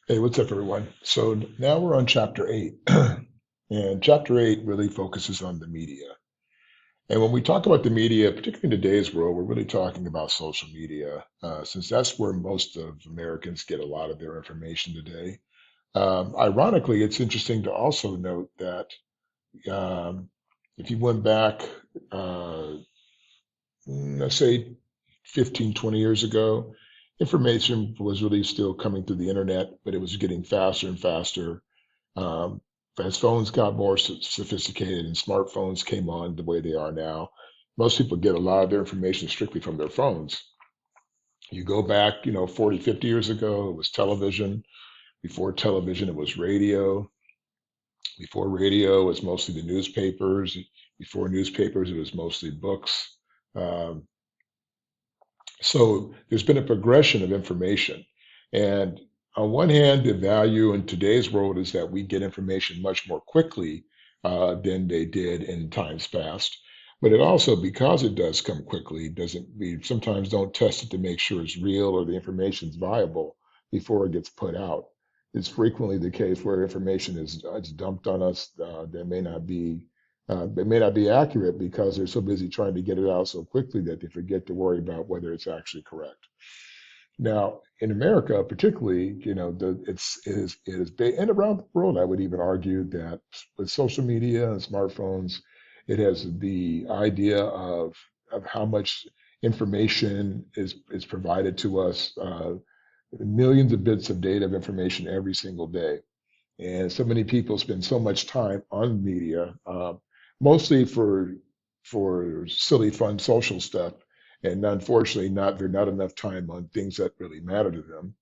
Hey, what's up, everyone? So now we're on chapter eight, and chapter eight really focuses on the media. And when we talk about the media, particularly in today's world, we're really talking about social media, since that's where most of Americans get a lot of their information today. Ironically, it's interesting to also note that um, if you went back, uh, let's say 15, 20 years ago, information was really still coming through the internet, but it was getting faster and faster um, as phones got more sophisticated and smartphones came on the way they are now, most people get a lot of their information strictly from their phones. You go back, 40, 50 years ago, it was television. Before television, it was radio. Before radio, it was mostly the newspapers. Before newspapers, it was mostly books. Um, So there's been a progression of information. And on one hand, the value in today's world is that we get information much more quickly than they did in times past. But it also, because it does come quickly, doesn't we sometimes don't test it to make sure it's real or the information is viable before it gets put out. It's frequently the case where information is it's dumped on us that may not be accurate because they're so busy trying to get it out so quickly that they forget to worry about whether it's actually correct. Now, in America, particularly, and around the world, I would even argue that with social media and smartphones, it has the idea of how much information is provided to us, millions of bits of data of information every single day. And so many people spend so much time on media, mostly for silly, fun, social stuff, and unfortunately, there's not enough time on things that really matter to them.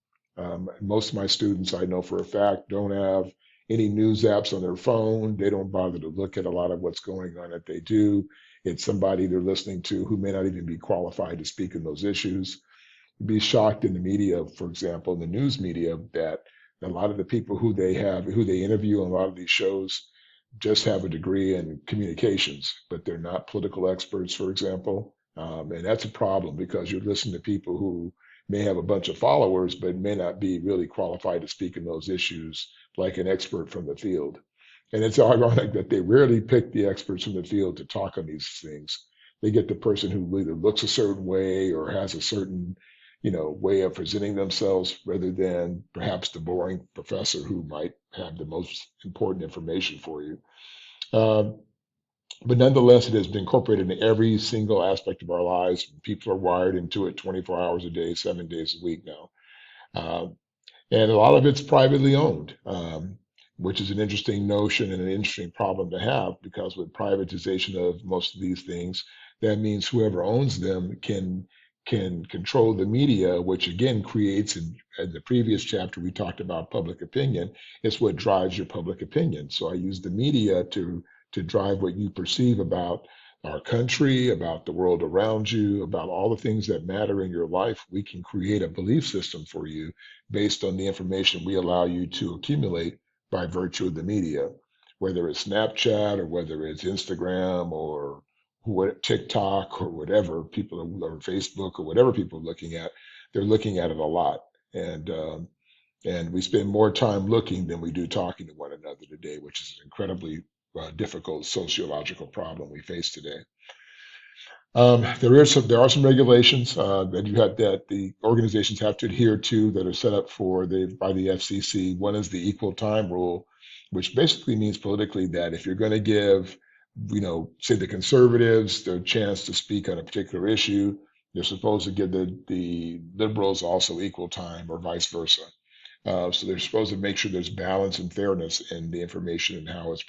Most of my students, I know for a fact, don't have any news apps on their phone. They don't bother to look at a lot of what's going on. If they do, it's somebody they're listening to who may not even be qualified to speak in those issues. Be shocked in the media, for example, in the news media, that a lot of the people who they interview on a lot of these shows just have a degree in communications, but they're not political experts, for example. And that's a problem because you're listening to people who may have a bunch of followers, but may not be really qualified to speak in those issues like an expert from the field. And it's ironic that they rarely pick the experts from the field to talk on these things. They get the person who either looks a certain way or has a certain way of presenting themselves rather than perhaps the boring professor who might have the most important information for you. Um, but nonetheless, it has been incorporated in every single aspect of our lives. People are wired into it 24 hours a day, 7 days a week now. Um, and a lot of it's privately owned, which is an interesting notion and an interesting problem to have because with privatization of most of these things, that means whoever owns them can control the media, which again creates in the previous chapter we talked about public opinion. It's what drives your public opinion. So I use the media to drive what you perceive about our country, about the world around you, about all the things that matter in your life. We can create a belief system for you based on the information we allow you to accumulate by virtue of the media, whether it's Snapchat or whether it's Instagram or what TikTok or whatever people are, or Facebook or whatever people are looking at, they're looking at it a lot. And we spend more time looking than we do talking to one another today, which is an incredibly difficult sociological problem we face today. There are some regulations that you have that the organizations have to adhere to that are set up by the FCC. One is the equal time rule, which basically means politically that if you're going to give, say the conservatives their chance to speak on a particular issue, they're supposed to give the liberals also equal time or vice versa. So they're supposed to make sure there's balance and fairness in the information and how it's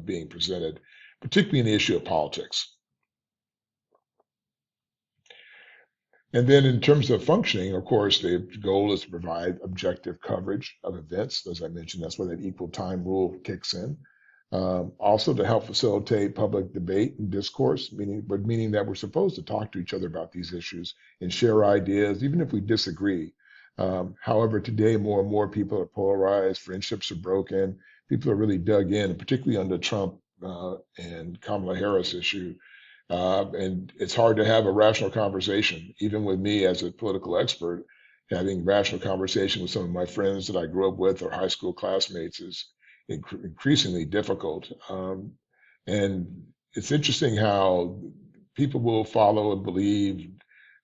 being presented, particularly in the issue of politics. And then in terms of functioning, of course, the goal is to provide objective coverage of events. As I mentioned, that's where that equal time rule kicks in. Also to help facilitate public debate and discourse, meaning that we're supposed to talk to each other about these issues and share ideas, even if we disagree. However, today more and more people are polarized, friendships are broken, people are really dug in, particularly on the Trump and Kamala Harris issue. And it's hard to have a rational conversation, even with me as a political expert. Having rational conversation with some of my friends that I grew up with or high school classmates is increasingly difficult. And it's interesting how people will follow and believe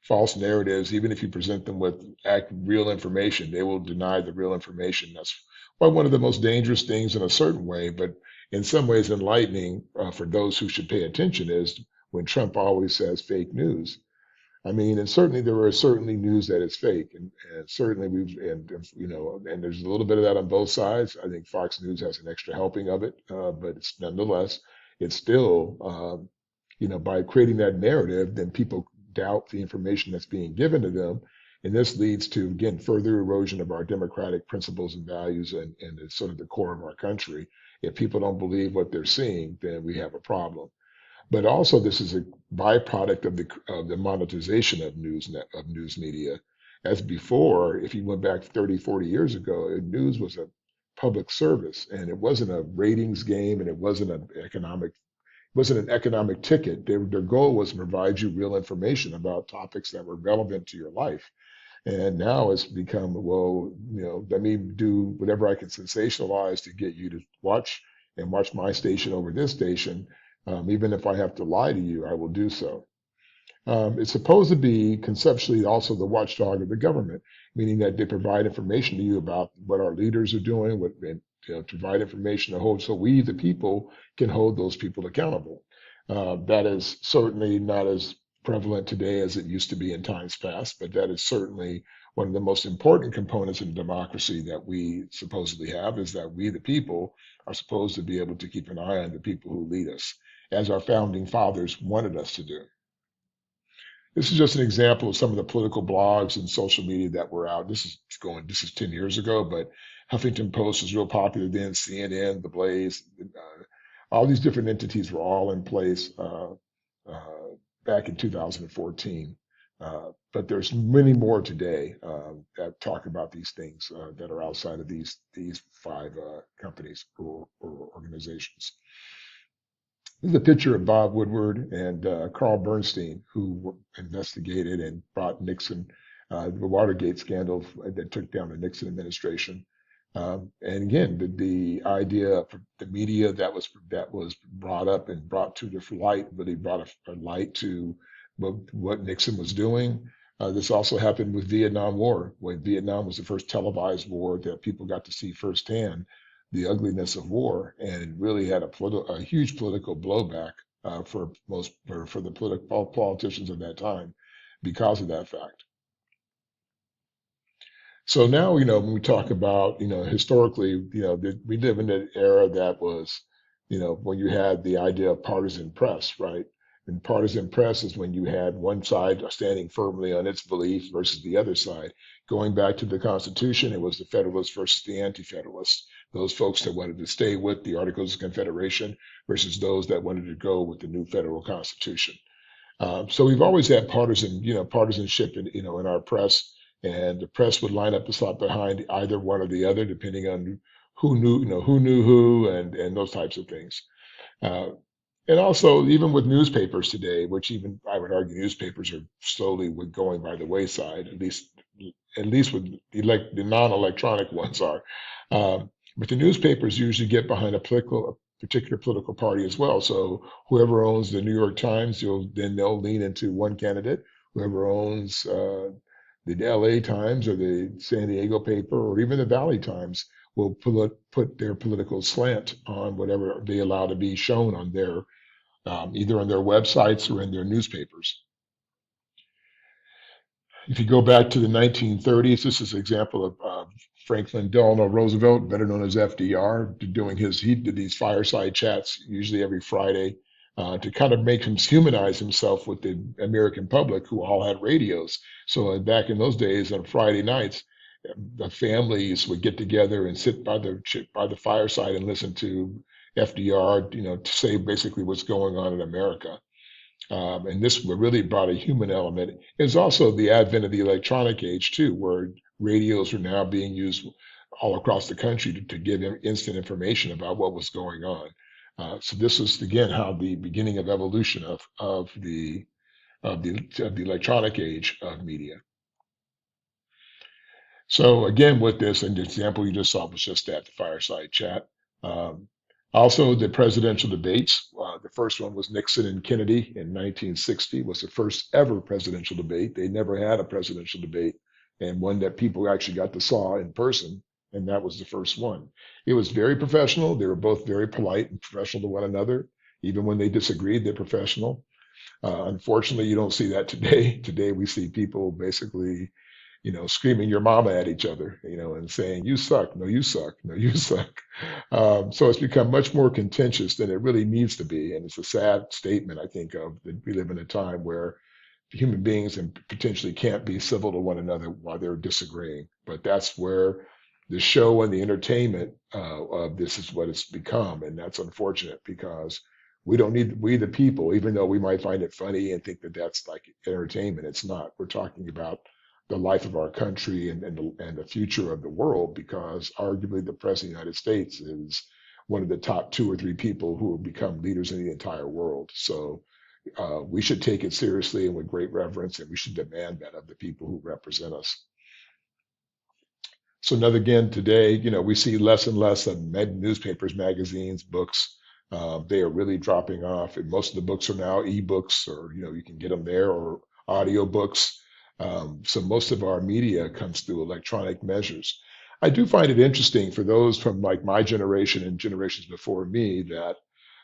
false narratives, even if you present them with real information, they will deny the real information. That's why one of the most dangerous things in a certain way, but in some ways enlightening for those who should pay attention, is when Trump always says fake news. I mean, and certainly there are certainly news that is fake, and certainly and there's a little bit of that on both sides. I think Fox News has an extra helping of it, but it's nonetheless, it's still, by creating that narrative, then people doubt the information that's being given to them, and this leads to, again, further erosion of our democratic principles and values, and it's sort of the core of our country. If people don't believe what they're seeing, then we have a problem. But also, this is a byproduct of the monetization of news media. As before, if you went back 30, 40 years ago, news was a public service, and it wasn't a ratings game, and it wasn't an economic ticket. Their goal was to provide you real information about topics that were relevant to your life. And now it's become, well, let me do whatever I can sensationalize to get you to watch my station over this station. Even if I have to lie to you, I will do so. It's supposed to be conceptually also the watchdog of the government, meaning that they provide information to you about what our leaders are doing, provide information to hold, so we, the people, can hold those people accountable. That is certainly not as prevalent today as it used to be in times past, but that is certainly one of the most important components in democracy that we supposedly have, is that we, the people, are supposed to be able to keep an eye on the people who lead us, as our founding fathers wanted us to do. This is just an example of some of the political blogs and social media that were out. This is 10 years ago, but Huffington Post was real popular then, CNN, The Blaze, all these different entities were all in place back in 2014. But there's many more today that talk about these things that are outside of these five companies or organizations. This is a picture of Bob Woodward and Carl Bernstein, who investigated and brought Nixon, the Watergate scandal that took down the Nixon administration. And again, the idea of the media that was brought up and brought to the light, really brought a light to what Nixon was doing. This also happened with Vietnam War, when Vietnam was the first televised war that people got to see firsthand the ugliness of war, and it really had a huge political blowback for the political politicians of that time because of that fact. So now, when we talk about, historically, we live in an era that was, when you had the idea of partisan press, right? And partisan press is when you had one side standing firmly on its belief versus the other side. Going back to the Constitution, it was the Federalists versus the Anti-Federalists. Those folks that wanted to stay with the Articles of Confederation versus those that wanted to go with the new federal Constitution. So we've always had partisanship in our press, and the press would line up a slot behind either one or the other, depending on who knew who, and those types of things. Uh, and also, even with newspapers today, which even I would argue newspapers are slowly going by the wayside, at least with the non-electronic ones are. But the newspapers usually get behind a particular political party as well. So whoever owns the New York Times, they'll lean into one candidate. Whoever owns the LA Times or the San Diego paper or even the Valley Times will put their political slant on whatever they allow to be shown on their either on their websites or in their newspapers. If you go back to the 1930s, this is an example of Franklin Delano Roosevelt, better known as FDR, he did these fireside chats usually every Friday to kind of make him humanize himself with the American public who all had radios. So back in those days on Friday nights, the families would get together and sit by the fireside and listen to FDR, to say basically what's going on in America. And this really brought a human element. It was also the advent of the electronic age too, where radios are now being used all across the country to give instant information about what was going on. So this is again how the beginning of evolution of the electronic age of media. So again, with this, and the example you just saw was just that, the fireside chat. Um, Also, the presidential debates. The first one was Nixon and Kennedy in 1960. Was the first ever presidential debate. They never had a presidential debate, and one that people actually got to saw in person, and that was the first one. It was very professional. They were both very polite and professional to one another. Even when they disagreed, they're professional. Unfortunately, you don't see that today. Today, we see people basically screaming your mama at each other, and saying, you suck, no, you suck, no, you suck. So it's become much more contentious than it really needs to be. And it's a sad statement, I think, of that we live in a time where human beings and potentially can't be civil to one another while they're disagreeing. But that's where the show and the entertainment of this is what it's become. And that's unfortunate because we the people, even though we might find it funny and think that that's like entertainment, it's not. We're talking about the life of our country and the future of the world, because arguably the president of the United States is one of the top two or three people who will become leaders in the entire world. So we should take it seriously and with great reverence, and we should demand that of the people who represent us. So another again today, we see less and less of newspapers, magazines, books. They are really dropping off, and most of the books are now ebooks, or you can get them there, or audio books. So most of our media comes through electronic measures. I do find it interesting for those from like my generation and generations before me that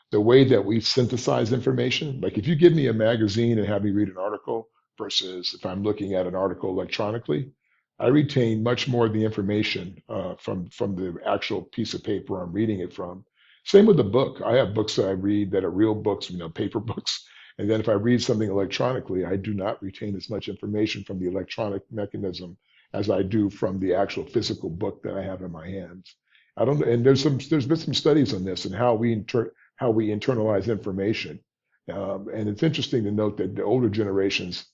the way that we synthesize information, like if you give me a magazine and have me read an article versus if I'm looking at an article electronically, I retain much more of the information from the actual piece of paper I'm reading it from. Same with the book. I have books that I read that are real books, paper books. And then if I read something electronically, I do not retain as much information from the electronic mechanism as I do from the actual physical book that I have in my hands. I don't, and there's been some studies on this and how we internalize information. And it's interesting to note that the older generations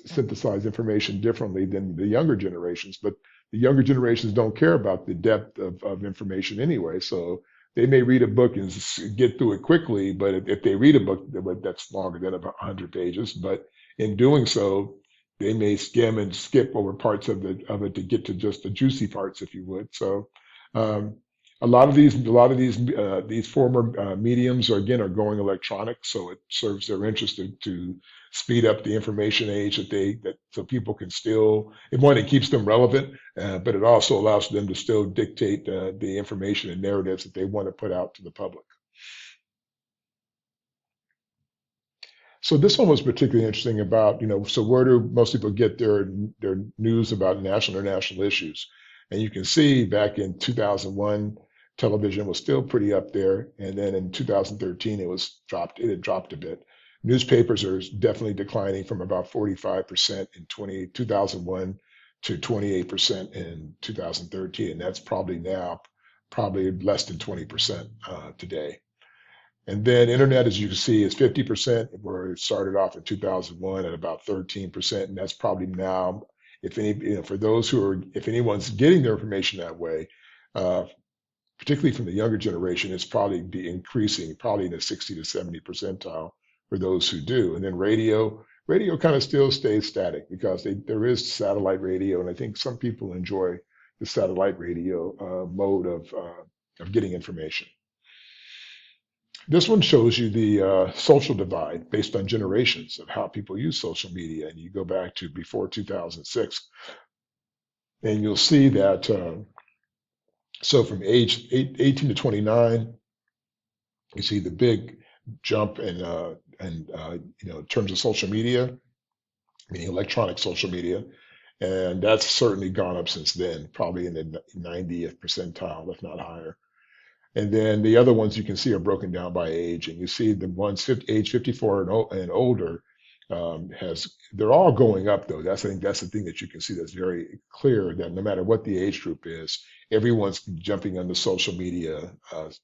synthesize information differently than the younger generations, but the younger generations don't care about the depth of information anyway. So they may read a book and get through it quickly, but if they read a book that's longer than about 100 pages, but in doing so, they may skim and skip over parts of it to get to just the juicy parts, if you would. So um, a lot of these former mediums are going electronic, so it serves their interest to speed up the information age that so people can still, it keeps them relevant, but it also allows them to still dictate the information and narratives that they want to put out to the public. So this one was particularly interesting about, so where do most people get their news about national or international issues? And you can see back in 2001, television was still pretty up there, and then in 2013 it had dropped a bit. Newspapers are definitely declining from about 45% in 2001 to 28% in 2013, and that's probably less than 20% today. And then internet, as you can see, is 50%, where it started off in 2001 at about 13%. And that's probably now, if any, for those if anyone's getting their information that way, uh, particularly from the younger generation, it's probably be increasing, probably in the 60 to 70 percentile for those who do. And then radio kind of still stays static because there is satellite radio. And I think some people enjoy the satellite radio mode of getting information. This one shows you the social divide based on generations of how people use social media. And you go back to before 2006, and you'll see that, so from age 18 to 29, you see the big jump in terms of social media, meaning electronic social media. And that's certainly gone up since then, probably in the 90th percentile, if not higher. And then the other ones you can see are broken down by age, and you see the ones age 54 and older they're all going up though. I think that's the thing that you can see that's very clear, that no matter what the age group is, everyone's jumping on the social media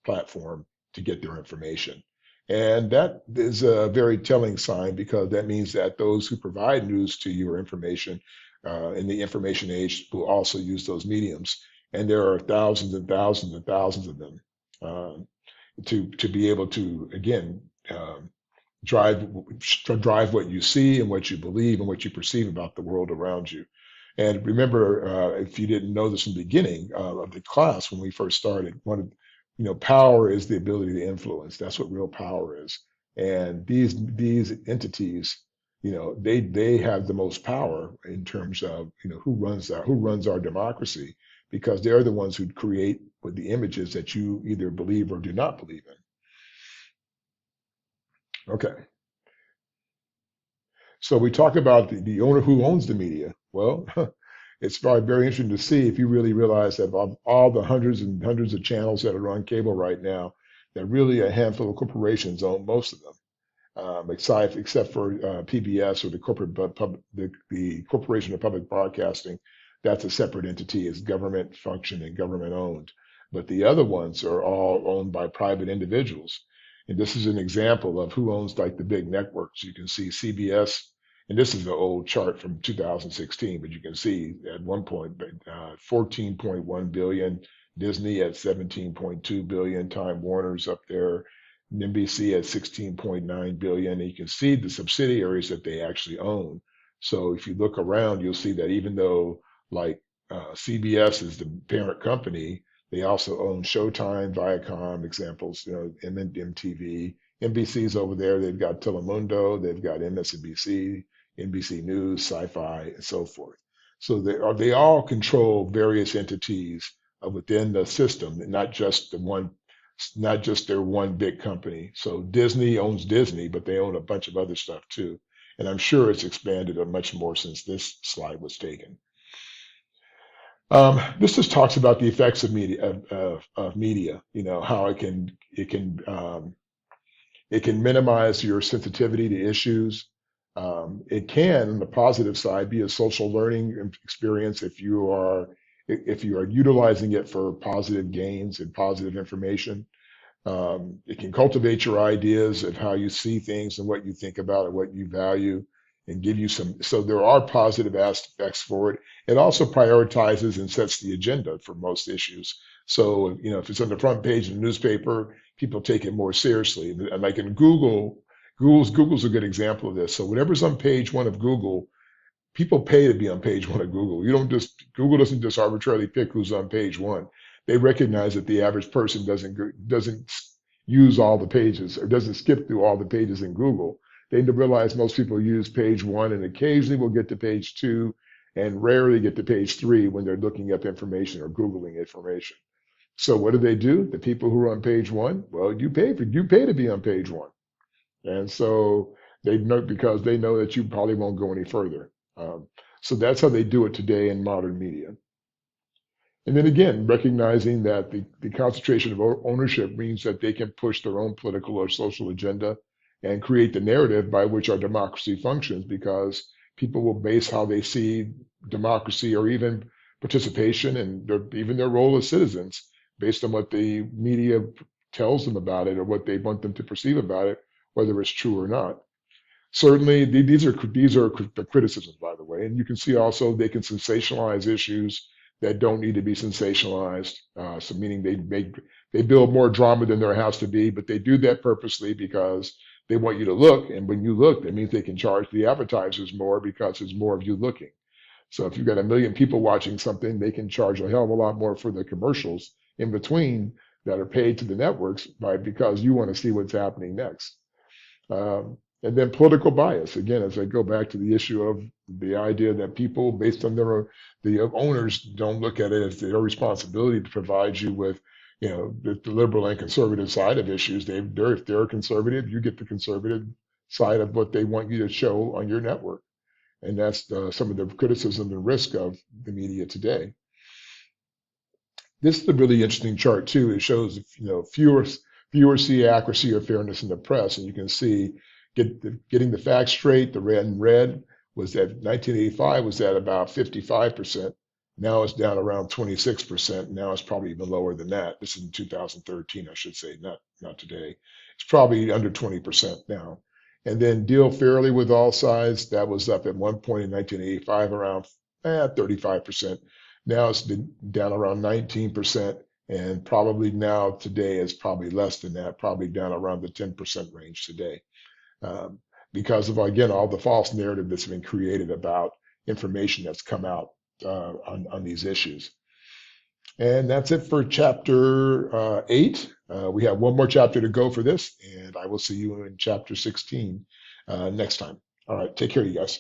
platform to get their information. And that is a very telling sign, because that means that those who provide news to you or information in the information age will also use those mediums. And there are thousands and thousands and thousands of them. Um, to be able to again drive drive what you see and what you believe and what you perceive about the world around you. And remember, if you didn't know this in the beginning of the class when we first started, one of power is the ability to influence. That's what real power is. And these entities, they have the most power in terms of who runs our democracy, because they're the ones who create with the images that you either believe or do not believe in. Okay. So we talk about the owner who owns the media. Well, it's probably very interesting to see if you really realize that of all the hundreds and hundreds of channels that are on cable right now, that really a handful of corporations own most of them, except for PBS, or the the Corporation of Public Broadcasting. That's a separate entity, it's government function and government owned. But the other ones are all owned by private individuals. And this is an example of who owns like the big networks. You can see CBS, and this is an old chart from 2016, but you can see at one point 14.1 billion, Disney at 17.2 billion, Time Warner's up there, NBC at 16.9 billion. And you can see the subsidiaries that they actually own. So if you look around, you'll see that even though like CBS is the parent company, they also own Showtime, Viacom, examples, and then MTV. NBC's over there. They've got Telemundo, they've got MSNBC, NBC News, Sci-Fi, and so forth. So they all control various entities within the system, not just their one big company. So Disney owns Disney, but they own a bunch of other stuff too. And I'm sure it's expanded much more since this slide was taken. This just talks about the effects of media. How it can minimize your sensitivity to issues. It can, on the positive side, be a social learning experience if you are utilizing it for positive gains and positive information. It can cultivate your ideas of how you see things and what you think about and what you value, and give you some. So there are positive aspects for it. It also prioritizes and sets the agenda for most issues. So, if it's on the front page of the newspaper, people take it more seriously. And like in Google's a good example of this. So whatever's on page one of Google, people pay to be on page one of Google. Google doesn't just arbitrarily pick who's on page one. They recognize that the average person doesn't use all the pages, or doesn't skip through all the pages in Google. They realize most people use page one and occasionally will get to page two and rarely get to page three when they're looking up information or Googling information. So what do? The people who are on page one, well, you pay to be on page one. And so they know, because they know that you probably won't go any further. So that's how they do it today in modern media. And then again, recognizing that the concentration of ownership means that they can push their own political or social agenda and create the narrative by which our democracy functions, because people will base how they see democracy or even participation and even their role as citizens based on what the media tells them about it or what they want them to perceive about it, whether it's true or not. Certainly, these are the criticisms, by the way, and you can see also they can sensationalize issues that don't need to be sensationalized. So meaning they build more drama than there has to be, but they do that purposely because they want you to look, and when you look, that means they can charge the advertisers more because there's more of you looking. So if you've got 1 million people watching something, they can charge a hell of a lot more for the commercials in between that are paid to the networks because you want to see what's happening next. And then political bias. Again, as I go back to the issue of the idea that people, based on the owners, don't look at it as their responsibility to provide you with, the liberal and conservative side of issues. If they're conservative, you get the conservative side of what they want you to show on your network. And that's some of the criticism and risk of the media today. This is a really interesting chart too. It shows, fewer see accuracy or fairness in the press, and you can see getting the facts straight. The red was at 1985 was at about 55%. Now it's down around 26%. Now it's probably even lower than that. This is in 2013, I should say, not today. It's probably under 20% now. And then deal fairly with all sides. That was up at one point in 1985 around 35%. Now it's down around 19%. And probably now today is probably less than that, probably down around the 10% range today. Um, because of, again, all the false narrative that's been created about information that's come out on these issues. And that's it for chapter 8. We have one more chapter to go for this, and I will see you in chapter 16 next time. All right, take care, you guys.